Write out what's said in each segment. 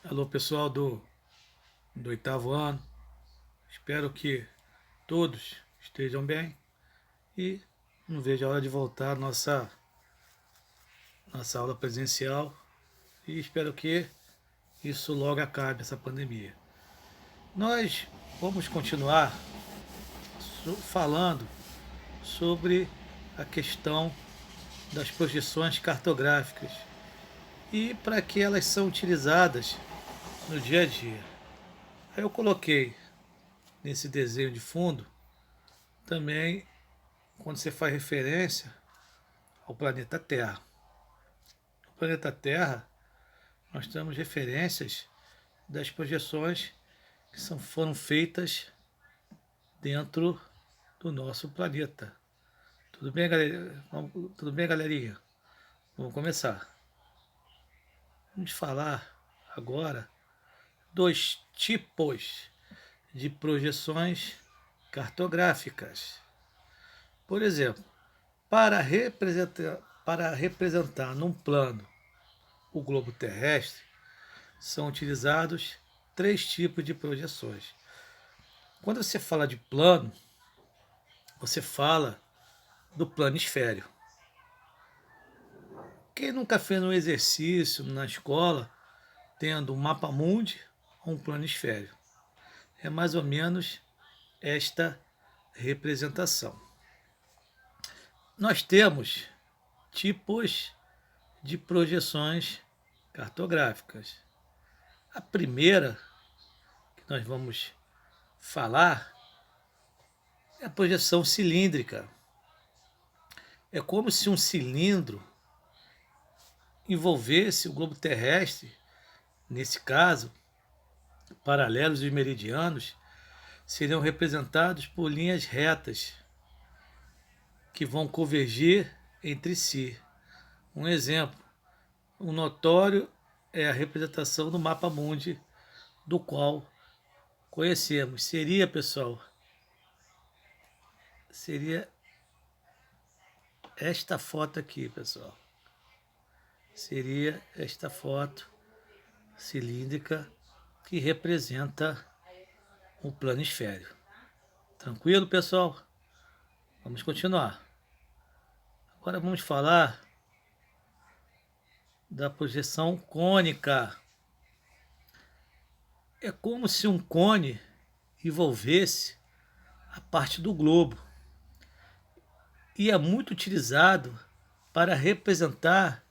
Alô, pessoal do oitavo ano. Espero que todos estejam bem e não vejo a hora de voltar à nossa aula presencial e espero que isso logo acabe, essa pandemia. Nós vamos continuar falando sobre a questão das projeções cartográficas e para que elas são utilizadas no dia a dia. Aí eu coloquei nesse desenho de fundo também quando você faz referência ao planeta Terra. No planeta Terra, nós temos referências das projeções que foram feitas dentro do nosso planeta. Tudo bem, galera? Tudo bem, galerinha? Vamos começar. Vamos falar agora dos tipos de projeções cartográficas. Por exemplo, para representar num plano o globo terrestre, são utilizados três tipos de projeções. Quando você fala de plano, você fala do planisfério. Quem nunca fez um exercício na escola tendo um mapa mundi ou um planisfério? É mais ou menos esta representação. Nós temos tipos de projeções cartográficas. A primeira que nós vamos falar é a projeção cilíndrica. É como se um cilindro envolvesse o globo terrestre, nesse caso, paralelos e meridianos seriam representados por linhas retas que vão convergir entre si. Um exemplo, um notório é a representação do mapa mundi, do qual conhecemos. Seria, pessoal, seria esta foto aqui, pessoal. Seria esta foto cilíndrica que representa o planisfério. Tranquilo, pessoal? Vamos continuar. Agora vamos falar da projeção cônica. É como se um cone envolvesse a parte do globo e é muito utilizado para representar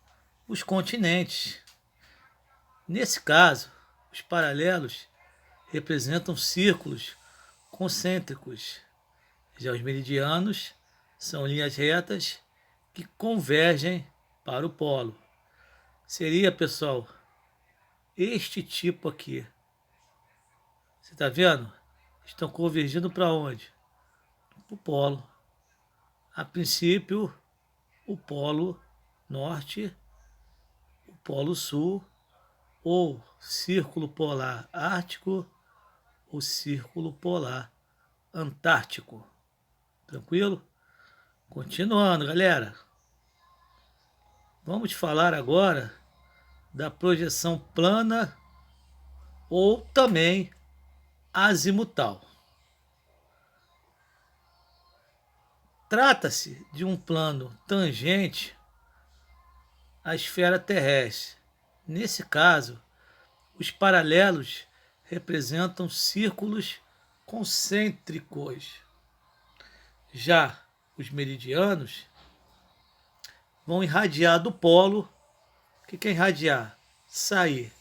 os continentes. Nesse caso, os paralelos representam círculos concêntricos. Já os meridianos são linhas retas que convergem para o polo. Seria, pessoal, este tipo aqui. Você está vendo? Estão convergindo para onde? Para o polo. A princípio, o polo norte, o polo sul, ou círculo polar ártico, ou círculo polar antártico. Tranquilo? Continuando, galera. Vamos falar agora da projeção plana ou também azimutal. Trata-se de um plano tangente à esfera terrestre. Nesse caso, os paralelos representam círculos concêntricos. Já os meridianos vão irradiar do polo. O que é irradiar? Sair.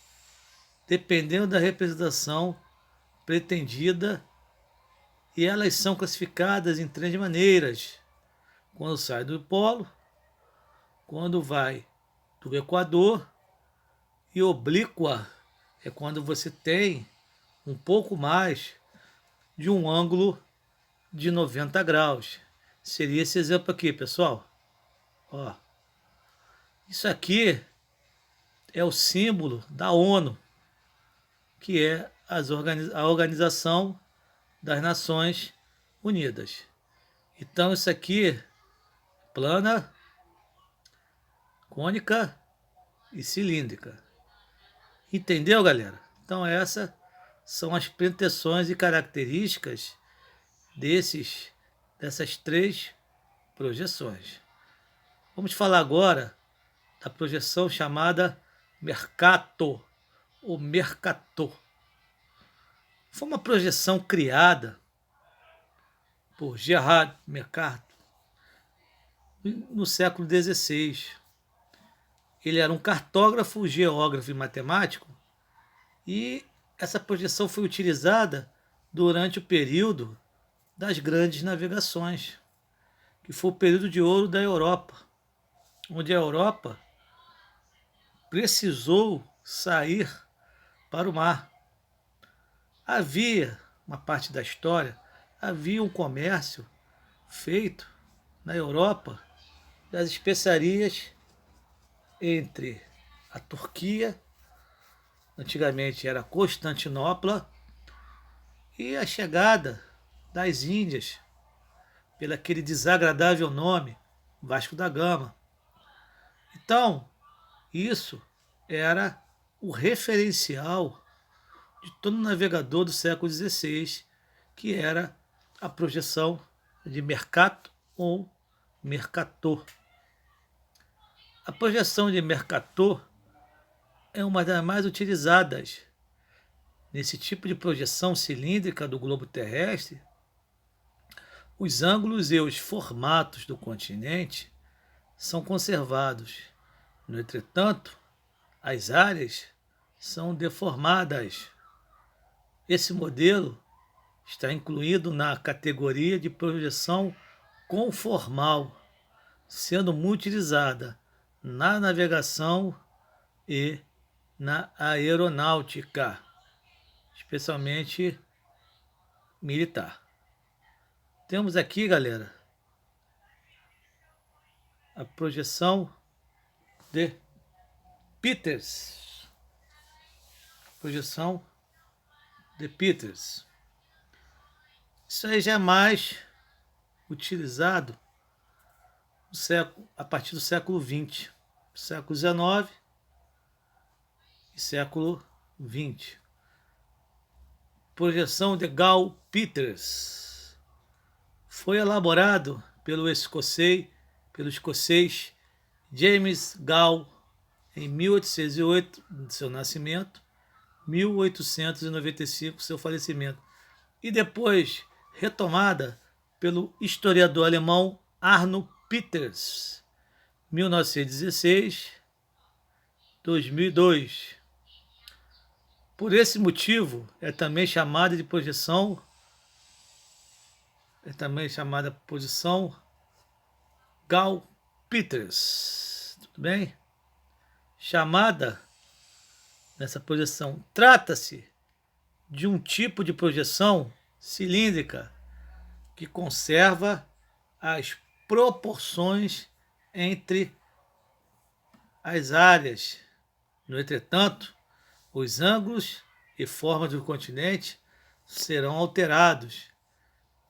Dependendo da representação pretendida, e elas são classificadas em três maneiras. Quando sai do polo, quando vai do equador, e oblíqua é quando você tem um pouco mais de um ângulo de 90 graus. Seria esse exemplo aqui, pessoal. Ó, isso aqui é o símbolo da ONU, que é a Organização das Nações Unidas. Então isso aqui, plana, cônica e cilíndrica. Entendeu, galera? Então essas são as pretensões e características dessas três projeções. Vamos falar agora da projeção chamada Mercator, ou Mercator. Foi uma projeção criada por Gerard Mercator no século XVI. Ele era um cartógrafo, geógrafo e matemático, e essa projeção foi utilizada durante o período das grandes navegações, que foi o período de ouro da Europa, onde a Europa precisou sair para o mar. Havia uma parte da história, havia um comércio feito na Europa das especiarias entre a Turquia, antigamente era Constantinopla, e a chegada das Índias, pelo aquele desagradável nome, Vasco da Gama. Então, isso era o referencial de todo navegador do século XVI, que era a projeção de Mercator ou Mercator. A projeção de Mercator é uma das mais utilizadas. Nesse tipo de projeção cilíndrica do globo terrestre, os ângulos e os formatos do continente são conservados. No entretanto, as áreas são deformadas. Esse modelo está incluído na categoria de projeção conformal, sendo muito utilizada na navegação e na aeronáutica, especialmente militar. Temos aqui, galera, a projeção de Peters. Projeção de Peters. Isso aí já é mais utilizado a partir do século XX, século XIX e século XX. Projeção de Gall-Peters foi elaborado pelo escocês James Gall em 1808, seu nascimento, 1895, seu falecimento, e depois retomada pelo historiador alemão Arno Peters, 1916-2002. Por esse motivo, é também chamada posição Gall-Peters. Tudo bem? Chamada nessa projeção. Trata-se de um tipo de projeção cilíndrica que conserva as proporções entre as áreas. No entretanto, os ângulos e formas do continente serão alterados.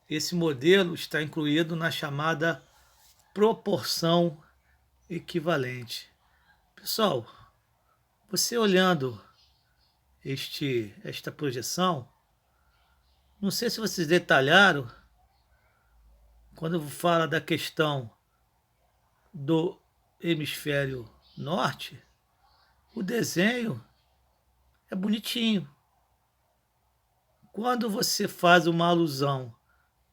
Esse modelo está incluído na chamada proporção equivalente. Pessoal, você olhando esta projeção, não sei se vocês detalharam, quando fala da questão do hemisfério norte, o desenho é bonitinho. Quando você faz uma alusão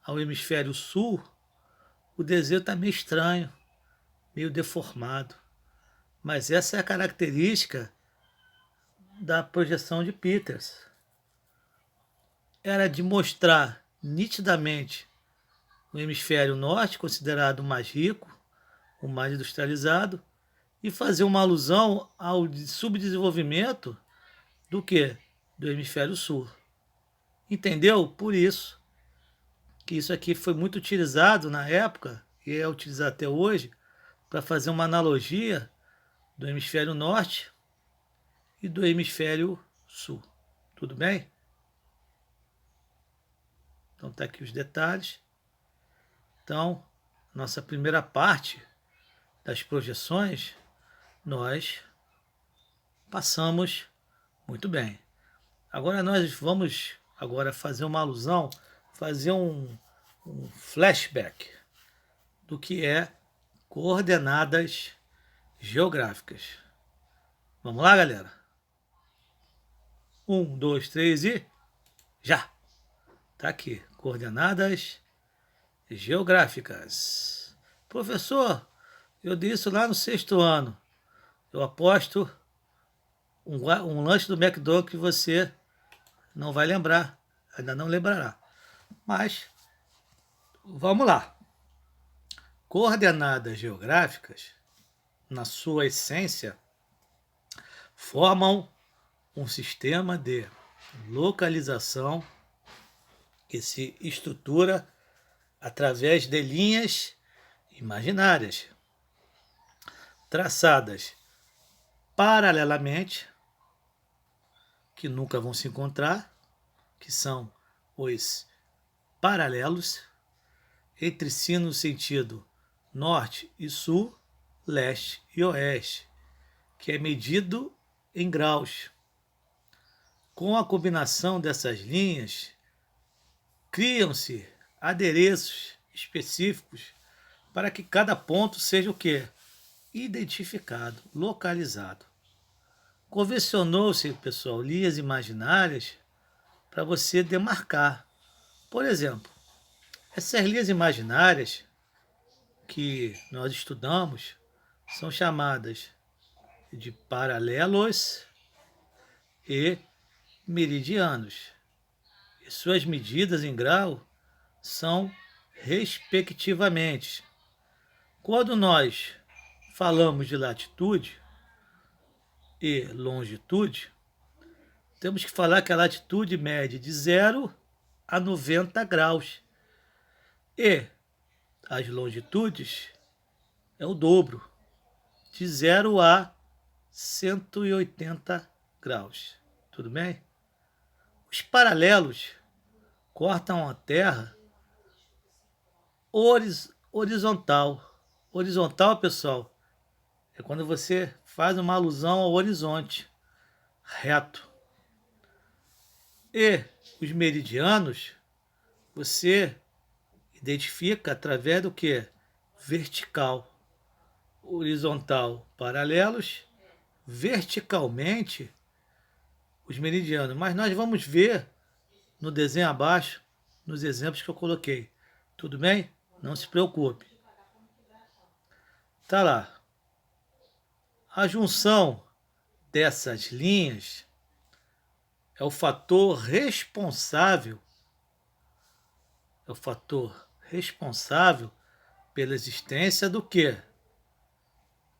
ao hemisfério sul, o desenho está meio estranho, meio deformado. Mas essa é a característica da projeção de Peters. Era de mostrar nitidamente o hemisfério norte, considerado o mais rico, o mais industrializado, e fazer uma alusão ao subdesenvolvimento do quê? Do hemisfério sul. Entendeu? Por isso que isso aqui foi muito utilizado na época, e é utilizado até hoje, para fazer uma analogia do hemisfério norte e do hemisfério sul. Tudo bem? Então tá aqui os detalhes. Então, nossa primeira parte das projeções, nós passamos muito bem. Agora nós vamos fazer uma alusão, fazer um flashback do que é coordenadas geográficas. Vamos lá, galera? 1, 2, 3 e já! Tá aqui, coordenadas geográficas. Professor, eu dei isso lá no 6º ano. Eu aposto um lanche do McDonald's que você não vai lembrar, ainda não lembrará. Mas, vamos lá. Coordenadas geográficas, na sua essência, formam um sistema de localização que se estrutura através de linhas imaginárias, traçadas paralelamente, que nunca vão se encontrar, que são os paralelos, entre si no sentido norte e sul, leste e oeste, que é medido em graus. Com a combinação dessas linhas, criam-se adereços específicos para que cada ponto seja o quê? Identificado, localizado. Convencionou-se, pessoal, linhas imaginárias para você demarcar. Por exemplo, essas linhas imaginárias que nós estudamos são chamadas de paralelos e meridianos. E suas medidas em grau são respectivamente. Quando nós falamos de latitude e longitude, temos que falar que a latitude mede de 0 a 90 graus. E as longitudes é o dobro, de 0 a 180 graus. Tudo bem? Os paralelos cortam a Terra horizontal. Horizontal, pessoal, é quando você faz uma alusão ao horizonte reto. E os meridianos você identifica através do que? Vertical. Horizontal, paralelos. Verticalmente, os meridianos. Mas nós vamos ver no desenho abaixo, nos exemplos que eu coloquei. Tudo bem? Não se preocupe. Tá lá. A junção dessas linhas é o fator responsável pela existência do quê?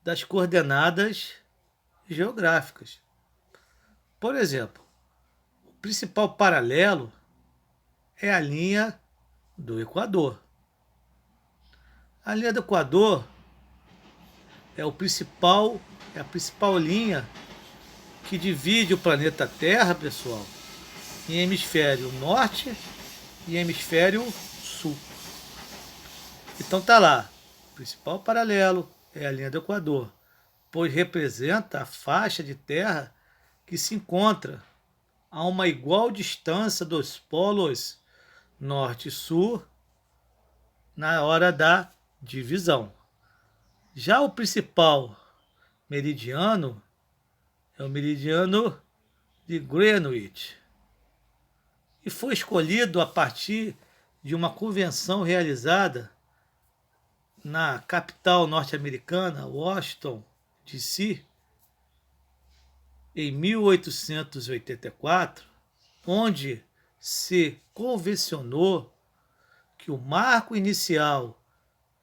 Das coordenadas geográficas. Por exemplo, o principal paralelo é a linha do Equador. A linha do Equador é a principal linha que divide o planeta Terra, pessoal, em hemisfério norte e hemisfério sul. Então tá lá, o principal paralelo é a linha do Equador, pois representa a faixa de terra que se encontra a uma igual distância dos polos norte e sul na hora da divisão. Já o principal meridiano é o meridiano de Greenwich e foi escolhido a partir de uma convenção realizada na capital norte-americana, Washington, D.C., em 1884, onde se convencionou que o marco inicial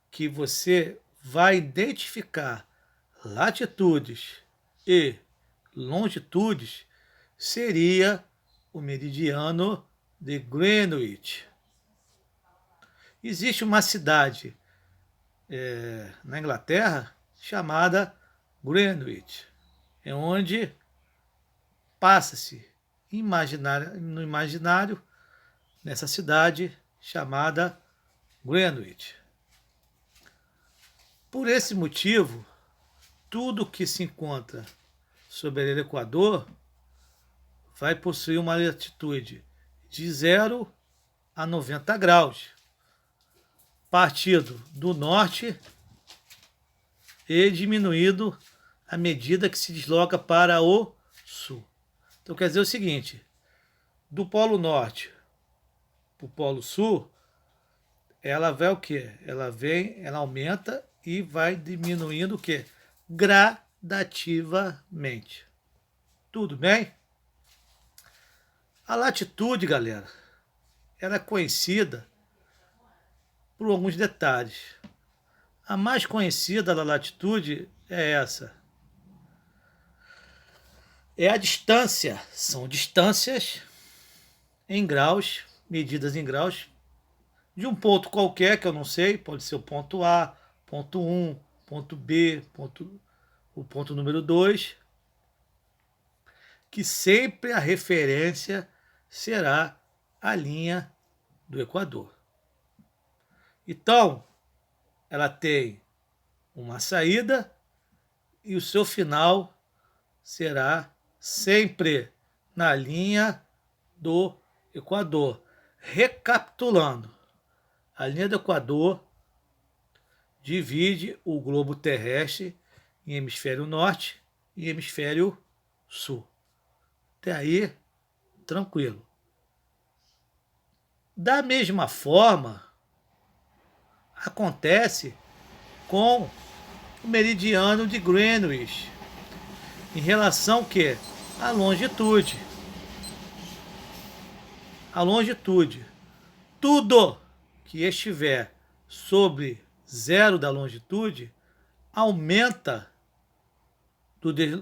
que você vai identificar latitudes e longitudes seria o meridiano de Greenwich. Existe uma cidade na Inglaterra chamada Greenwich, é onde passa-se no imaginário nessa cidade chamada Greenwich. Por esse motivo, tudo que se encontra sobre o Equador vai possuir uma latitude de 0 a 90 graus, partido do norte e diminuído à medida que se desloca para o sul. Então quer dizer o seguinte, do Polo Norte para o Polo Sul, ela vai o quê? Ela aumenta e vai diminuindo o quê? Gradativamente. Tudo bem? A latitude, galera, ela é conhecida por alguns detalhes. A mais conhecida da latitude é essa. É a distância. São distâncias em graus, medidas em graus, de um ponto qualquer, que eu não sei, pode ser o ponto A, ponto 1, ponto B, o ponto número 2, que sempre a referência será a linha do Equador. Então, ela tem uma saída e o seu final será sempre na linha do Equador. Recapitulando, a linha do Equador divide o globo terrestre em hemisfério norte e hemisfério sul. Até aí, tranquilo. Da mesma forma, acontece com o meridiano de Greenwich, em relação que à longitude. A longitude. Tudo que estiver sobre zero da longitude aumenta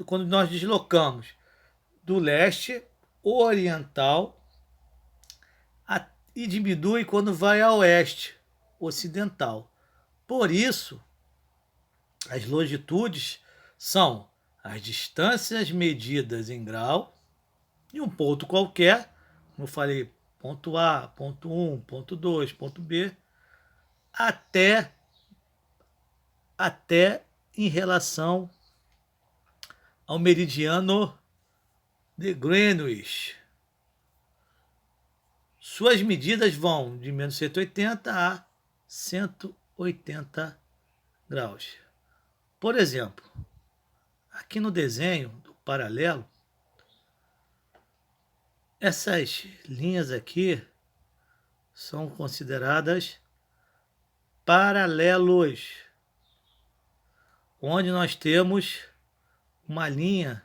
quando nós deslocamos do leste oriental e diminui quando vai ao oeste ocidental. Por isso, as longitudes são as distâncias medidas em grau de um ponto qualquer, como eu falei, ponto A, ponto 1, ponto 2, ponto B, até em relação ao meridiano de Greenwich. Suas medidas vão de menos 180 a 180 graus. Por exemplo, aqui no desenho do paralelo, essas linhas aqui são consideradas paralelos, onde nós temos uma linha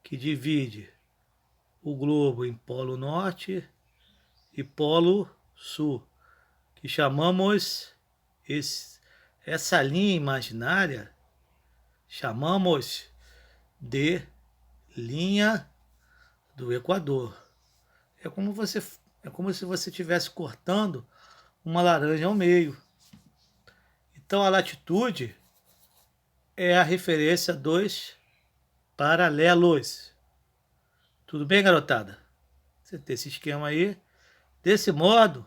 que divide o globo em polo norte e polo sul, que chamamos essa linha imaginária, chamamos de linha do Equador. É como se você estivesse cortando uma laranja ao meio. Então a latitude é a referência dos paralelos. Tudo bem, garotada? Você tem esse esquema aí. Desse modo,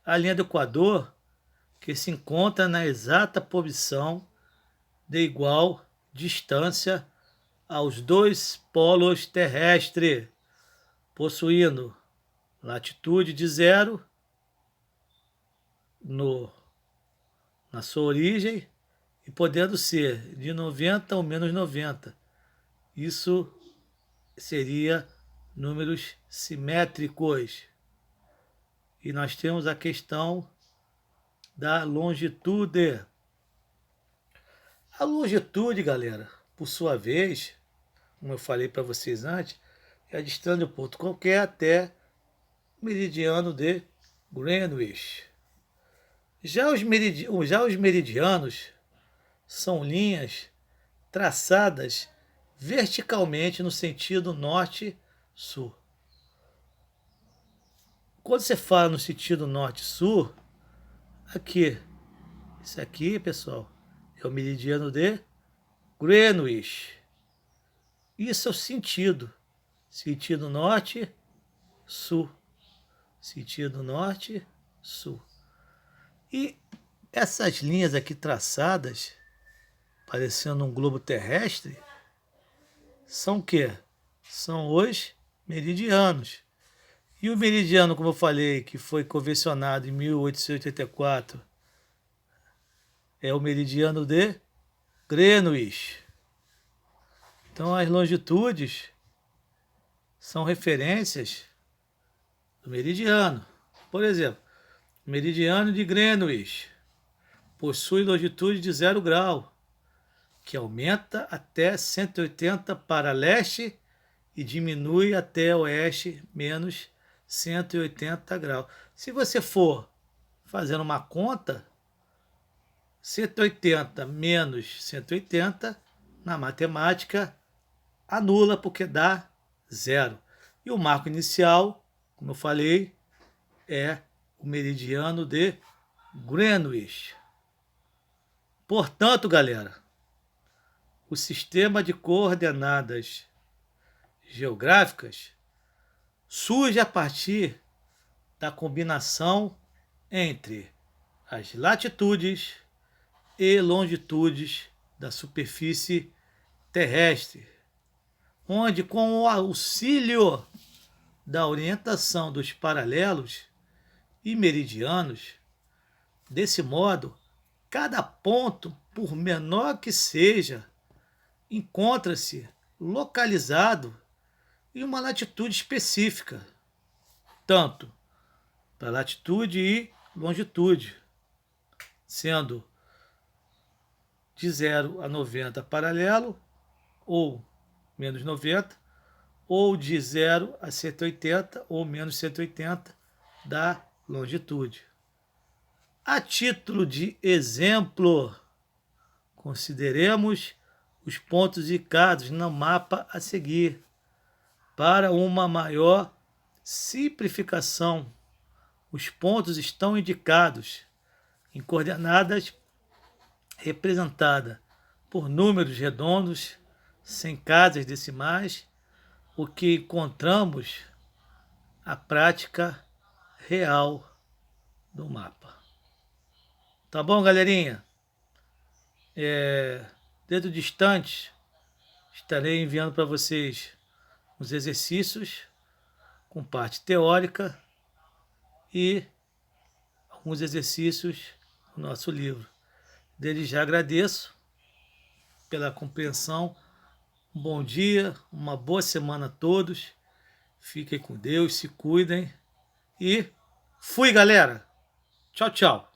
a linha do Equador, que se encontra na exata posição de igual distância aos dois polos terrestres, possuindo latitude de 0 na sua origem e podendo ser de 90 ou menos 90. Isso seria números simétricos. E nós temos a questão da longitude. A longitude, galera, por sua vez, como eu falei para vocês antes, é a distância de um ponto qualquer até o meridiano de Greenwich. Já os meridianos são linhas traçadas verticalmente no sentido norte-sul. Quando você fala no sentido norte-sul, aqui, isso aqui, pessoal, é o meridiano de Greenwich. Isso é o sentido norte-sul. Sentido norte-sul. E essas linhas aqui traçadas, parecendo um globo terrestre, são o quê? São os meridianos. E o meridiano, como eu falei, que foi convencionado em 1884, é o meridiano de Greenwich. Então, as longitudes são referências do meridiano. Por exemplo, o meridiano de Greenwich possui longitude de 0 grau, que aumenta até 180 para leste e diminui até oeste menos 180 graus. Se você for fazendo uma conta, 180 menos 180, na matemática, anula porque dá zero. E o marco inicial, como eu falei, é o meridiano de Greenwich. Portanto, galera, o sistema de coordenadas geográficas surge a partir da combinação entre as latitudes e longitudes da superfície terrestre, onde, com o auxílio da orientação dos paralelos e meridianos, desse modo, cada ponto, por menor que seja, encontra-se localizado em uma latitude específica, tanto para latitude e longitude, sendo de 0 a 90 paralelo, ou menos 90, ou de 0 a 180, ou menos 180 da longitude. A título de exemplo, consideremos os pontos indicados no mapa a seguir. Para uma maior simplificação, os pontos estão indicados em coordenadas representadas por números redondos, sem casas decimais, o que encontramos a prática real do mapa. Tá bom, galerinha? Dentro distante, estarei enviando para vocês os exercícios com parte teórica e alguns exercícios no nosso livro. Desde já agradeço pela compreensão. Um bom dia, uma boa semana a todos. Fiquem com Deus, se cuidem e fui, galera! Tchau, tchau!